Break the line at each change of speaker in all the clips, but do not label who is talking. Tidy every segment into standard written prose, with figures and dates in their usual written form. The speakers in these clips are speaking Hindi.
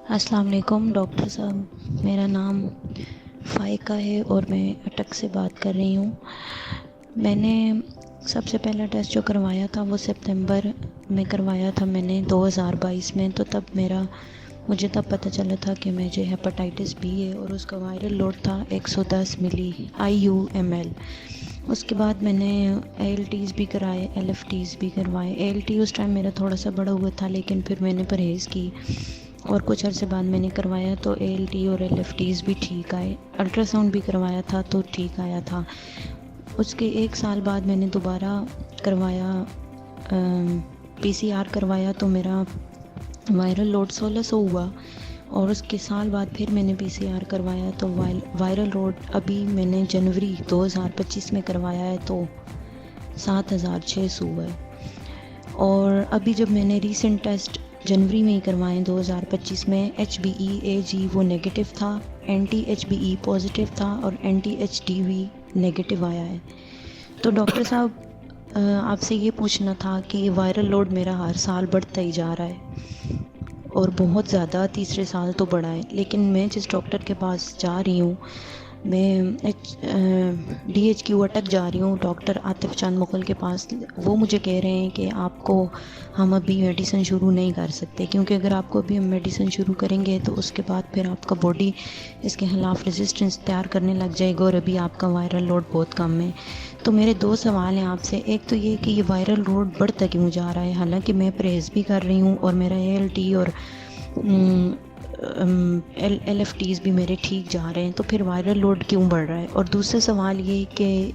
अस्सलाम वालेकुम डॉक्टर साहब, मेरा नाम फ़ाइका है और मैं अटक से बात कर रही हूँ। मैंने सबसे पहला टेस्ट जो करवाया था वो सितंबर में करवाया था मैंने 2022 में। तो तब मुझे तब पता चला था कि मुझे हेपेटाइटिस बी है और उसका वायरल लोड था 110 मिली IU/ml। उसके बाद मैंने ALTs भी कराए, LFTs भी करवाए। ALT उस टाइम मेरा थोड़ा सा बड़ा हुआ था, लेकिन फिर मैंने परहेज़ की और कुछ अर्से बाद मैंने करवाया तो ALT और LFTs भी ठीक आए। अल्ट्रासाउंड भी करवाया था तो ठीक आया था। उसके 1 साल बाद मैंने दोबारा करवाया, PCR करवाया तो मेरा वायरल लोड 1600 हुआ। और उसके साल बाद फिर मैंने PCR करवाया तो वायरल लोड अभी मैंने जनवरी 2025 में करवाया है तो 7600 हुआ है। और अभी जब मैंने रीसेंट टेस्ट जनवरी में ही करवाए 2025 में, HbA1c वो नेगेटिव था, anti-HbE पॉजिटिव था और anti-HDV नेगेटिव आया है। तो डॉक्टर साहब, आपसे ये पूछना था कि वायरल लोड मेरा हर साल बढ़ता ही जा रहा है और बहुत ज़्यादा, तीसरे साल तो बढ़ा है। लेकिन मैं जिस डॉक्टर के पास जा रही हूँ, मैं DHQ अटक जा रही हूँ, डॉक्टर आतिफ चंद मुगल के पास। वो मुझे कह रहे हैं कि आपको हम अभी मेडिसिन शुरू नहीं कर सकते, क्योंकि अगर आपको अभी हम मेडिसिन शुरू करेंगे तो उसके बाद फिर आपका बॉडी इसके ख़िलाफ़ रेजिस्टेंस तैयार करने लग जाएगा और अभी आपका वायरल लोड बहुत कम है। तो मेरे 2 सवाल हैं आपसे। एक तो ये कि ये वायरल लोड बढ़ता क्यों जा रहा है, हालांकि मैं परहेज़ भी कर रही हूँ और मेरा ALT और LFTs भी मेरे ठीक जा रहे हैं, तो फिर वायरल लोड क्यों बढ़ रहा है। और दूसरा सवाल ये कि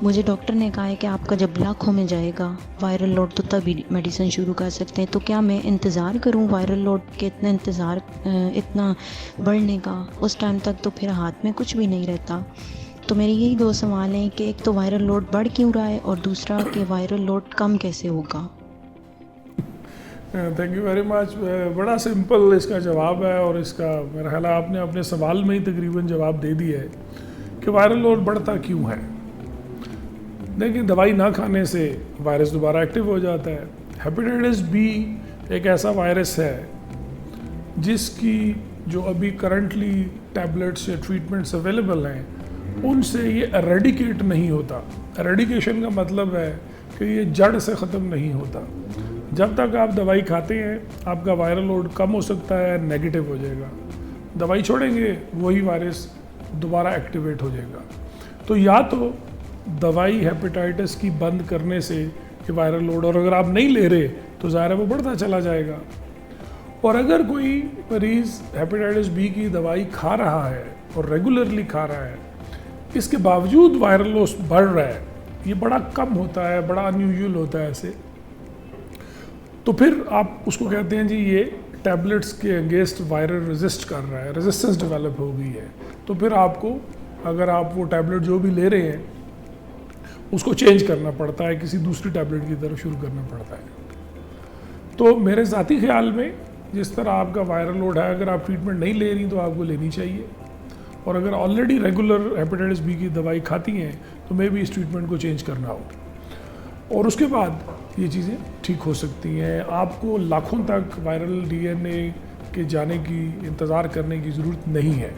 मुझे डॉक्टर ने कहा है कि आपका जब लाखों में जाएगा वायरल लोड तो तभी मेडिसिन शुरू कर सकते हैं। तो क्या मैं इंतज़ार करूं वायरल लोड के इतना बढ़ने का? उस टाइम तक तो फिर हाथ में कुछ भी नहीं रहता। तो मेरे यही 2 सवाल हैं कि एक तो वायरल लोड बढ़ क्यों रहा है और दूसरा कि वायरल लोड कम कैसे होगा।
Thank you very much. बड़ा सिंपल इसका जवाब है और इसका मेरा ख्याल है आपने अपने सवाल में ही तकरीबन जवाब दे दिया है कि वायरल लोड बढ़ता क्यों है। देखिए, दवाई ना खाने से वायरस दोबारा एक्टिव हो जाता है। हेपेटाइटिस बी एक ऐसा वायरस है जिसकी जो अभी करंटली टैबलेट्स या ट्रीटमेंट्स अवेलेबल हैं उनसे ये एरेडिकेट नहीं होता। एरेडिकेशन का मतलब है कि ये जड़ से ख़त्म नहीं होता। जब तक आप दवाई खाते हैं आपका वायरल लोड कम हो सकता है, नेगेटिव हो जाएगा। दवाई छोड़ेंगे वही वायरस दोबारा एक्टिवेट हो जाएगा। तो या तो दवाई हेपेटाइटिस की बंद करने से ये वायरल लोड, और अगर आप नहीं ले रहे तो ज़ाहिर है वो बढ़ता चला जाएगा। और अगर कोई मरीज़ हेपेटाइटिस बी की दवाई खा रहा है और रेगुलरली खा रहा है, इसके बावजूद वायरल लोड बढ़ रहा है, ये बड़ा कम होता है, बड़ा अनयूजुअल होता है ऐसे, तो फिर आप उसको कहते हैं जी ये टैबलेट्स के अगेंस्ट वायरल रेजिस्ट कर रहा है, रेजिस्टेंस डेवलप हो गई है। तो फिर आपको, अगर आप वो टैबलेट जो भी ले रहे हैं उसको चेंज करना पड़ता है, किसी दूसरी टैबलेट की तरफ शुरू करना पड़ता है। तो मेरे ज़ाती ख्याल में जिस तरह आपका वायरल लोड है, अगर आप ट्रीटमेंट नहीं ले रही तो आपको लेनी चाहिए, और अगर ऑलरेडी रेगुलर हेपेटाइटिस बी की दवाई खाती हैं तो मे भी इस ट्रीटमेंट को चेंज करना हो, और उसके बाद ये चीज़ें ठीक हो सकती हैं। आपको लाखों तक वायरल DNA के जाने की इंतज़ार करने की ज़रूरत नहीं है।